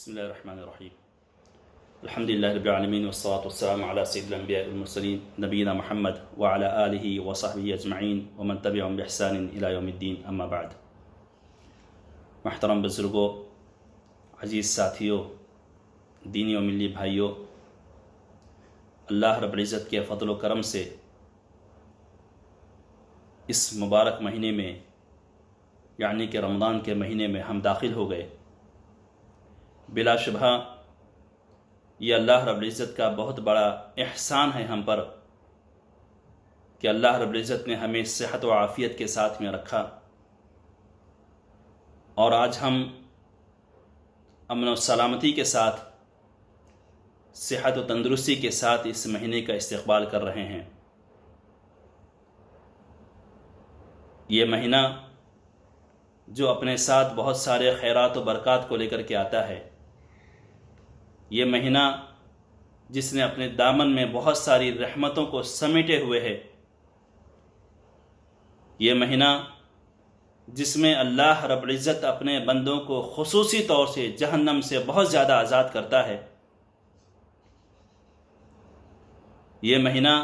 بسم الله الرحمن الرحيم. الحمد لله رب العالمين والصلاة والسلام على سيد الأنبياء والمرسلين نبينا محمد وعلى آله وصحبه أجمعين ومن تبعهم بإحسان إلى يوم الدين أما بعد. محترم بزرگوں، عزیز ساتھیوں، دینی و ملی بھائیوں، اللہ رب العزت کے فضل و کرم سے اس مبارک مہینے میں یعنی کہ رمضان کے مہینے میں ہم داخل ہو گئے۔ بلا شبہ یہ اللہ رب العزت کا بہت بڑا احسان ہے ہم پر کہ اللہ رب العزت نے ہمیں صحت و عافیت کے ساتھ میں رکھا، اور آج ہم امن و سلامتی کے ساتھ، صحت و تندرستی کے ساتھ اس مہینے کا استقبال کر رہے ہیں۔ یہ مہینہ جو اپنے ساتھ بہت سارے خیرات و برکات کو لے کر کے آتا ہے، یہ مہینہ جس نے اپنے دامن میں بہت ساری رحمتوں کو سمیٹے ہوئے ہے، یہ مہینہ جس میں اللہ رب العزت اپنے بندوں کو خصوصی طور سے جہنم سے بہت زیادہ آزاد کرتا ہے، یہ مہینہ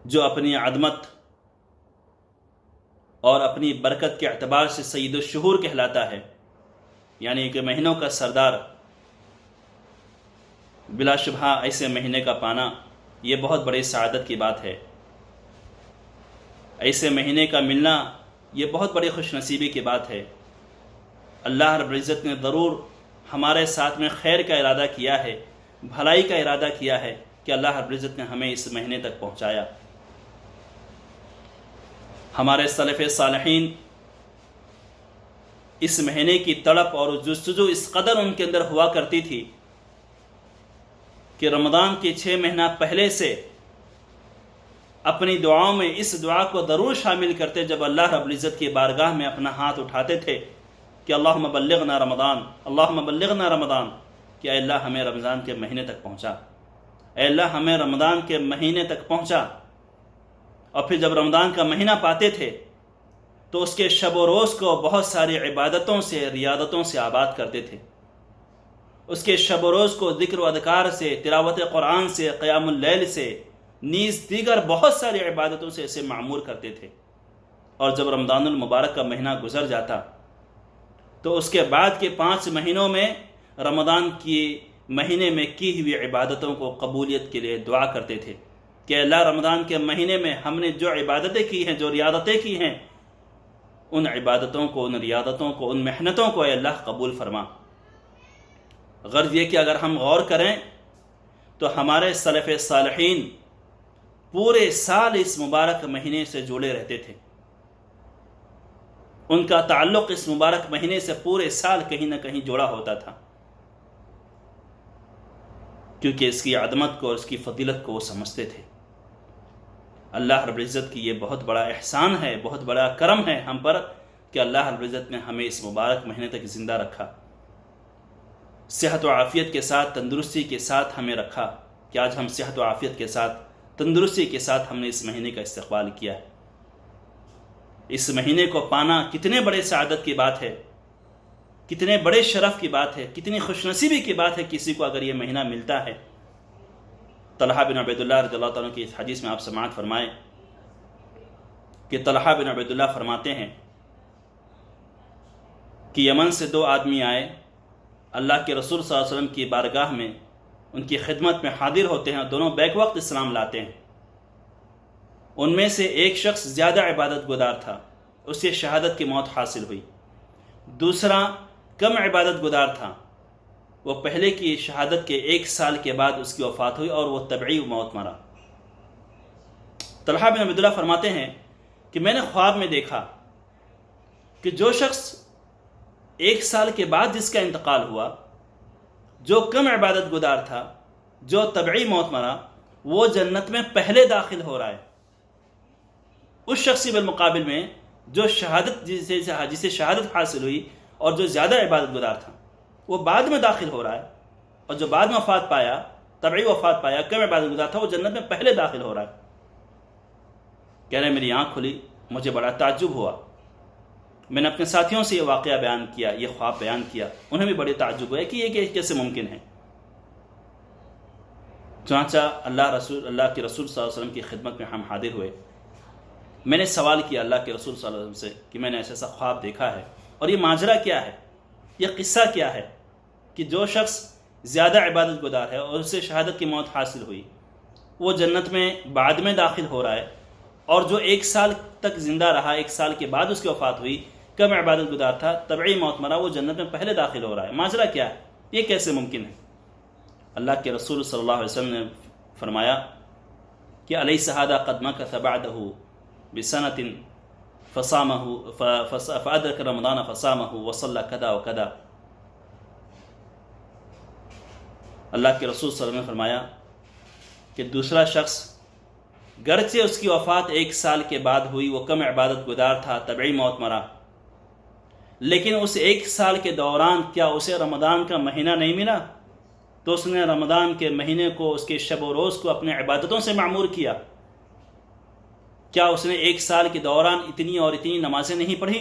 جو اپنی عظمت اور اپنی برکت کے اعتبار سے سید الشہور کہلاتا ہے، یعنی کہ مہینوں کا سردار۔ بلا شبہ ایسے مہینے کا پانا یہ بہت بڑی سعادت کی بات ہے، ایسے مہینے کا ملنا یہ بہت بڑی خوش نصیبی کی بات ہے۔ اللہ رب العزت نے ضرور ہمارے ساتھ میں خیر کا ارادہ کیا ہے، بھلائی کا ارادہ کیا ہے کہ اللہ رب العزت نے ہمیں اس مہینے تک پہنچایا۔ ہمارے سلف صالحین اس مہینے کی تڑپ اور جستجو اس قدر ان کے اندر ہوا کرتی تھی کہ رمضان کے 6 مہینہ پہلے سے اپنی دعاؤں میں اس دعا کو ضرور شامل کرتے، جب اللہ رب العزت کی بارگاہ میں اپنا ہاتھ اٹھاتے تھے کہ اللہم بلغنا رمضان، اللہم بلغنا رمضان، کہ اے اللہ ہمیں رمضان کے مہینے تک پہنچا، اے اللہ ہمیں رمضان کے مہینے تک پہنچا۔ اور پھر جب رمضان کا مہینہ پاتے تھے تو اس کے شب و روز کو بہت ساری عبادتوں سے، ریاضتوں سے آباد کرتے تھے، اس کے شب و روز کو ذکر و اذکار سے، تلاوت قرآن سے، قیام اللیل سے، نیز دیگر بہت ساری عبادتوں سے اسے معمور کرتے تھے۔ اور جب رمضان المبارک کا مہینہ گزر جاتا تو اس کے بعد کے 5 مہینوں میں رمضان کی مہینے میں کی ہوئی عبادتوں کو قبولیت کے لیے دعا کرتے تھے کہ اللہ رمضان کے مہینے میں ہم نے جو عبادتیں کی ہیں، جو ریاضتیں کی ہیں، ان عبادتوں کو، ان ریاضتوں کو، ان محنتوں کو اے اللہ قبول فرما۔ غرض یہ کہ اگر ہم غور کریں تو ہمارے سلف صالحین پورے سال اس مبارک مہینے سے جڑے رہتے تھے، ان کا تعلق اس مبارک مہینے سے پورے سال کہیں نہ کہیں جڑا ہوتا تھا، کیونکہ اس کی عظمت کو اور اس کی فضیلت کو وہ سمجھتے تھے۔ اللہ رب العزت کی یہ بہت بڑا احسان ہے، بہت بڑا کرم ہے ہم پر کہ اللہ رب العزت نے ہمیں اس مبارک مہینے تک زندہ رکھا، صحت و عافیت کے ساتھ، تندرستی کے ساتھ ہمیں رکھا کہ آج ہم صحت و عافیت کے ساتھ، تندرستی کے ساتھ ہم نے اس مہینے کا استقبال کیا ہے۔ اس مہینے کو پانا کتنے بڑے سعادت کی بات ہے، کتنے بڑے شرف کی بات ہے، کتنی خوش نصیبی کی بات ہے کسی کو اگر یہ مہینہ ملتا ہے۔ طلحہ بن عبید اللہ رضی اللہ تعالیٰ کی اس حدیث میں آپ سماعت فرمائیں کہ طلحہ بن عبید اللہ فرماتے ہیں کہ یمن سے 2 آدمی آئے، اللہ کے رسول صلی اللہ علیہ وسلم کی بارگاہ میں ان کی خدمت میں حاضر ہوتے ہیں، دونوں بیک وقت اسلام لاتے ہیں۔ ان میں سے ایک شخص زیادہ عبادت گزار تھا، اسے شہادت کی موت حاصل ہوئی، دوسرا کم عبادت گزار تھا، وہ پہلے کی شہادت کے 1 سال کے بعد اس کی وفات ہوئی اور وہ طبعی موت مرا۔ طلحہ بن عبید اللہ فرماتے ہیں کہ میں نے خواب میں دیکھا کہ جو شخص 1 سال کے بعد جس کا انتقال ہوا، جو کم عبادت گزار تھا، جو طبعی موت مرا، وہ جنت میں پہلے داخل ہو رہا ہے، اس شخص بالمقابل میں جو شہادت جسے شہادت حاصل ہوئی اور جو زیادہ عبادت گزار تھا وہ بعد میں داخل ہو رہا ہے، اور جو بعد میں وفات پایا، طبعی وفات پایا، کم عبادت گزار تھا، وہ جنت میں پہلے داخل ہو رہا ہے۔ کہہ رہے میری آنکھ کھلی، مجھے بڑا تعجب ہوا، میں نے اپنے ساتھیوں سے یہ واقعہ بیان کیا، یہ خواب بیان کیا، انہیں بھی بڑی تعجب ہوا کہ یہ کیسے ممکن ہے۔ چنانچہ اللہ کے رسول صلی اللہ علیہ وسلم کی خدمت میں ہم حاضر ہوئے۔ میں نے سوال کیا اللہ کے رسول صلی اللہ علیہ وسلم سے کہ میں نے ایسا خواب دیکھا ہے، اور یہ ماجرا کیا ہے، یہ قصہ کیا ہے کہ جو شخص زیادہ عبادت گزار ہے اور اسے شہادت کی موت حاصل ہوئی، وہ جنت میں بعد میں داخل ہو رہا ہے، اور جو 1 سال تک زندہ رہا، 1 سال کے بعد اس کی وفات ہوئی، کم عبادت گزار تھا، طبعی موت مرا، وہ جنت میں پہلے داخل ہو رہا ہے۔ ماجرا کیا ہے، یہ کیسے ممکن ہے؟ اللہ کے رسول صلی اللہ علیہ وسلم نے فرمایا کہ الیس ھذا قد مکث بعدہ بسنۃ فصامہ فادرک رمضان فصامہ وصلی کذا وکذا۔ اللہ کے رسول صلی اللہ علیہ وسلم نے فرمایا کہ دوسرا شخص گرچہ اس کی وفات 1 سال کے بعد ہوئی، وہ کم عبادت گزار تھا، طبعی موت مرا، لیکن اس 1 سال کے دوران کیا اسے رمضان کا مہینہ نہیں ملا؟ تو اس نے رمضان کے مہینے کو، اس کے شب و روز کو اپنے عبادتوں سے معمور کیا۔ کیا اس نے 1 سال کے دوران اتنی اور اتنی نمازیں نہیں پڑھی؟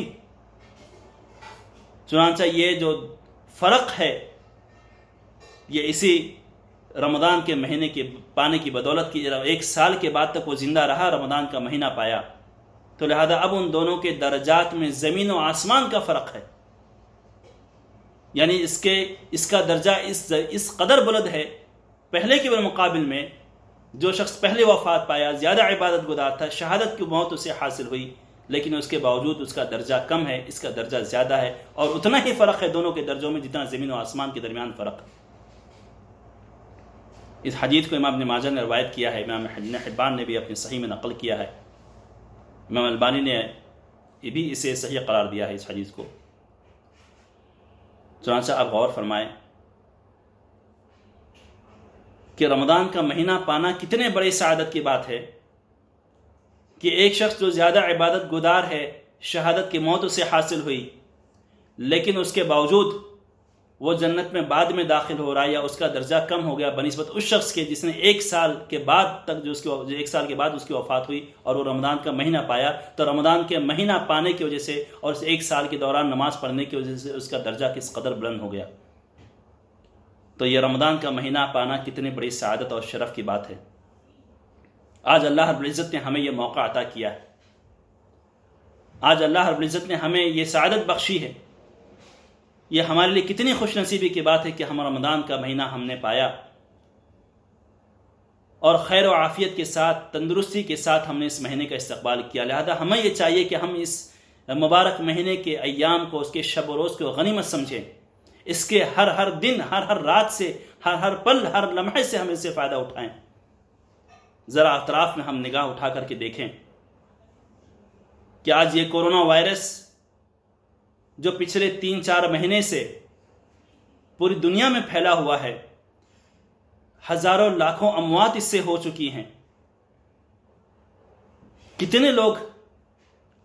چنانچہ یہ جو فرق ہے، یہ اسی رمضان کے مہینے کے پانے کی بدولت کی 1 سال کے بعد تک وہ زندہ رہا، رمضان کا مہینہ پایا، تو لہذا اب ان دونوں کے درجات میں زمین و آسمان کا فرق ہے۔ یعنی اس کا درجہ اس قدر بلند ہے پہلے کے مقابل میں۔ جو شخص پہلے وفات پایا، زیادہ عبادت گزار تھا، شہادت کی موت اسے حاصل ہوئی، لیکن اس کے باوجود اس کا درجہ کم ہے، اس کا درجہ زیادہ ہے، اور اتنا ہی فرق ہے دونوں کے درجوں میں جتنا زمین و آسمان کے درمیان فرق ہے۔ اس حدیث کو امام ابن ماجہ نے روایت کیا ہے، امام ابن حبان نے بھی اپنی صحیح میں نقل کیا ہے، امام البانی نے یہ بھی اسے صحیح قرار دیا ہے اس حدیث کو۔ چنانچہ آپ غور فرمائیں کہ رمضان کا مہینہ پانا کتنے بڑے سعادت کی بات ہے کہ ایک شخص جو زیادہ عبادت گزار ہے، شہادت کی موت اسے حاصل ہوئی، لیکن اس کے باوجود وہ جنت میں بعد میں داخل ہو رہا ہے، یا اس کا درجہ کم ہو گیا بنسبت اس شخص کے جس نے 1 سال کے بعد تک جو 1 سال کے بعد اس کی وفات ہوئی اور وہ رمضان کا مہینہ پایا۔ تو رمضان کے مہینہ پانے کی وجہ سے اور اس 1 سال کے دوران نماز پڑھنے کی وجہ سے اس کا درجہ کس قدر بلند ہو گیا۔ تو یہ رمضان کا مہینہ پانا کتنی بڑی سعادت اور شرف کی بات ہے۔ آج اللہ رب العزت نے ہمیں یہ موقع عطا کیا ہے، آج اللہ رب العزت نے ہمیں یہ سعادت بخشی ہے۔ یہ ہمارے لیے کتنی خوش نصیبی کی بات ہے کہ ہم رمضان کا مہینہ ہم نے پایا، اور خیر و عافیت کے ساتھ، تندرستی کے ساتھ ہم نے اس مہینے کا استقبال کیا۔ لہذا ہمیں یہ چاہیے کہ ہم اس مبارک مہینے کے ایام کو، اس کے شب و روز کو غنیمت سمجھیں، اس کے ہر دن، ہر رات سے، ہر پل، ہر لمحے سے ہم اس سے فائدہ اٹھائیں۔ ذرا اطراف میں ہم نگاہ اٹھا کر کے دیکھیں کہ آج یہ کورونا وائرس جو پچھلے 3-4 مہینے سے پوری دنیا میں پھیلا ہوا ہے، ہزاروں لاکھوں اموات اس سے ہو چکی ہیں۔ کتنے لوگ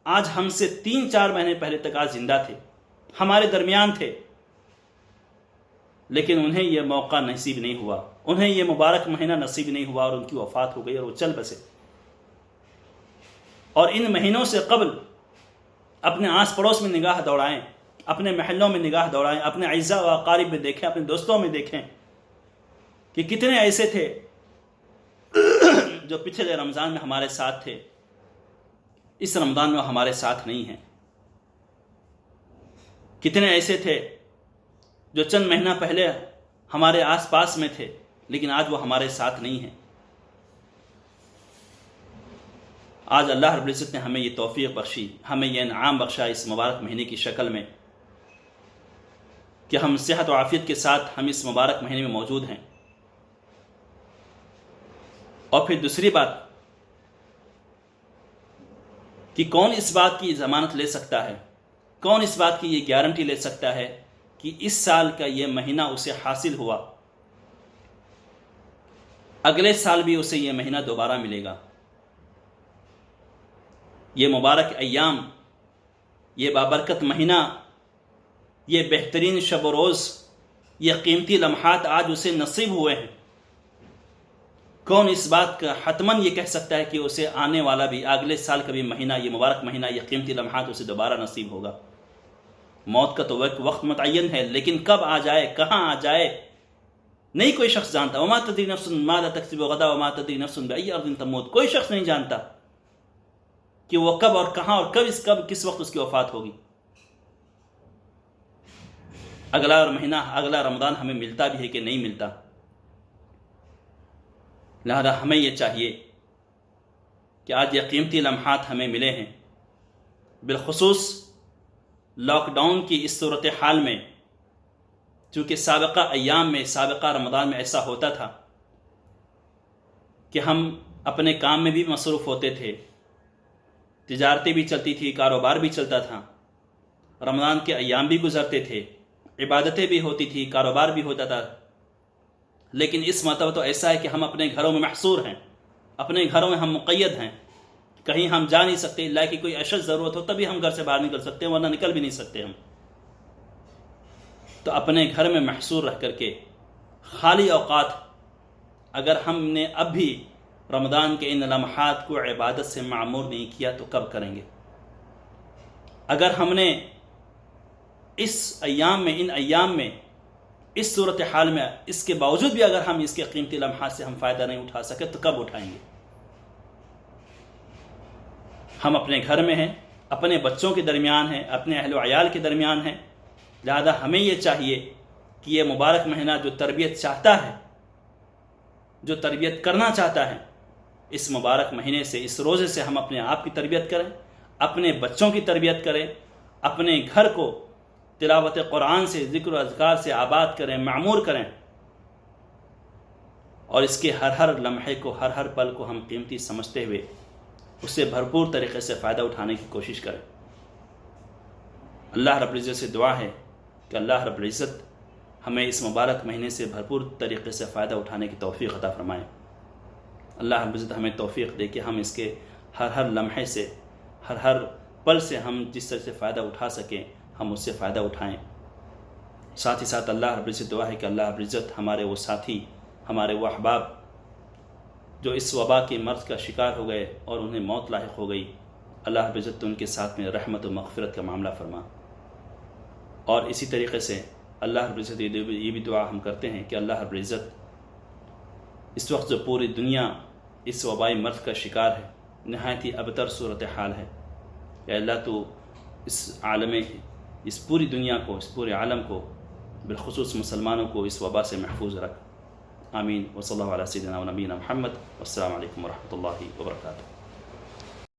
آج ہم سے 3-4 مہینے پہلے تک آج زندہ تھے، ہمارے درمیان تھے، لیکن انہیں یہ موقع نصیب نہیں ہوا، انہیں یہ مبارک مہینہ نصیب نہیں ہوا، اور ان کی وفات ہو گئی اور وہ چل بسے۔ اور ان مہینوں سے قبل اپنے آس پڑوس میں نگاہ دوڑائیں، اپنے محلوں میں نگاہ دوڑائیں، اپنے اعزاء و اقارب میں دیکھیں، اپنے دوستوں میں دیکھیں کہ کتنے ایسے تھے جو پچھلے رمضان میں ہمارے ساتھ تھے، اس رمضان میں ہمارے ساتھ نہیں ہیں۔ کتنے ایسے تھے جو چند مہینہ پہلے ہمارے آس پاس میں تھے، لیکن آج وہ ہمارے ساتھ نہیں ہیں۔ آج اللہ رب العزت نے ہمیں یہ توفیق بخشی، ہمیں یہ انعام بخشا اس مبارک مہینے کی شکل میں کہ ہم صحت و عافیت کے ساتھ ہم اس مبارک مہینے میں موجود ہیں۔ اور پھر دوسری بات کہ کون اس بات کی ضمانت لے سکتا ہے، کون اس بات کی یہ گارنٹی لے سکتا ہے کہ اس سال کا یہ مہینہ اسے حاصل ہوا، اگلے سال بھی اسے یہ مہینہ دوبارہ ملے گا۔ یہ مبارک ایام، یہ بابرکت مہینہ، یہ بہترین شب و روز، یہ قیمتی لمحات آج اسے نصیب ہوئے ہیں۔ کون اس بات کا حتماً یہ کہہ سکتا ہے کہ اسے آنے والا بھی، اگلے سال کا بھی مہینہ، یہ مبارک مہینہ، یہ قیمتی لمحات اسے دوبارہ نصیب ہوگا؟ موت کا تو ایک وقت متعین ہے، لیکن کب آ جائے، کہاں آ جائے، نہیں کوئی شخص جانتا۔ وما تدری نفس ماذا تکسب غدا وما تدری نفس بأی ارض تموت، کوئی شخص نہیں جانتا کہ وہ کب اور کہاں اور کس وقت اس کی وفات ہوگی۔ اگلا مہینہ، اگلا رمضان ہمیں ملتا بھی ہے کہ نہیں ملتا، لہذا ہمیں یہ چاہیے کہ آج یہ قیمتی لمحات ہمیں ملے ہیں، بالخصوص لاک ڈاؤن کی اس صورتحال میں، چونکہ سابقہ ایام میں، سابقہ رمضان میں ایسا ہوتا تھا کہ ہم اپنے کام میں بھی مصروف ہوتے تھے، تجارتیں بھی چلتی تھی، کاروبار بھی چلتا تھا، رمضان کے ایام بھی گزرتے تھے، عبادتیں بھی ہوتی تھی، کاروبار بھی ہوتا تھا، لیکن اس مرتبہ تو ایسا ہے کہ ہم اپنے گھروں میں محصور ہیں، اپنے گھروں میں ہم مقید ہیں، کہیں ہم جا نہیں سکتے، اللہ کی کوئی اشد ضرورت ہو تبھی ہم گھر سے باہر نکل سکتے ہیں، ورنہ نکل بھی نہیں سکتے ہم۔ تو اپنے گھر میں محصور رہ کر کے خالی اوقات اگر ہم نے اب بھی رمضان کے ان لمحات کو عبادت سے معمور نہیں کیا تو کب کریں گے؟ اگر ہم نے اس ایام میں، ان ایام میں، اس صورتحال میں، اس کے باوجود بھی اگر ہم اس کے قیمتی لمحات سے ہم فائدہ نہیں اٹھا سکے تو کب اٹھائیں گے؟ ہم اپنے گھر میں ہیں، اپنے بچوں کے درمیان ہیں، اپنے اہل و عیال کے درمیان ہیں، لہذا ہمیں یہ چاہیے کہ یہ مبارک مہینہ جو تربیت چاہتا ہے، جو تربیت کرنا چاہتا ہے، اس مبارک مہینے سے، اس روزے سے ہم اپنے آپ کی تربیت کریں، اپنے بچوں کی تربیت کریں، اپنے گھر کو تلاوت قرآن سے، ذکر و اذکار سے آباد کریں، معمور کریں، اور اس کے ہر لمحے کو، ہر پل کو ہم قیمتی سمجھتے ہوئے اس سے بھرپور طریقے سے فائدہ اٹھانے کی کوشش کریں۔ اللہ رب العزت سے دعا ہے کہ اللہ رب العزت ہمیں اس مبارک مہینے سے بھرپور طریقے سے فائدہ اٹھانے کی توفیق عطا فرمائیں۔ اللہ رب العزت ہمیں توفیق دے کہ ہم اس کے ہر لمحے سے، ہر پل سے ہم جس طرح سے فائدہ اٹھا سکیں ہم اس سے فائدہ اٹھائیں۔ ساتھ ہی ساتھ اللہ رب العزت دعا ہے کہ اللہ رب العزت ہمارے وہ ساتھی، ہمارے وہ احباب جو اس وبا کے مرض کا شکار ہو گئے اور انہیں موت لاحق ہو گئی، اللہ رب العزت ان کے ساتھ میں رحمت و مغفرت کا معاملہ فرما۔ اور اسی طریقے سے اللہ رب العزت یہ بھی دعا ہم کرتے ہیں کہ اللہ رب العزت اس وقت جو پوری دنیا اس وبائی مرض کا شکار ہے، نہایت ہی ابتر صورتحال ہے، کہ اللہ تو اس پوری دنیا کو، اس پورے عالم کو، بالخصوص مسلمانوں کو اس وبا سے محفوظ رکھ۔ آمین۔ وصلی اللہ علیہ سیدنا و نبینا محمد، والسلام علیکم ورحمۃ اللہ وبرکاتہ۔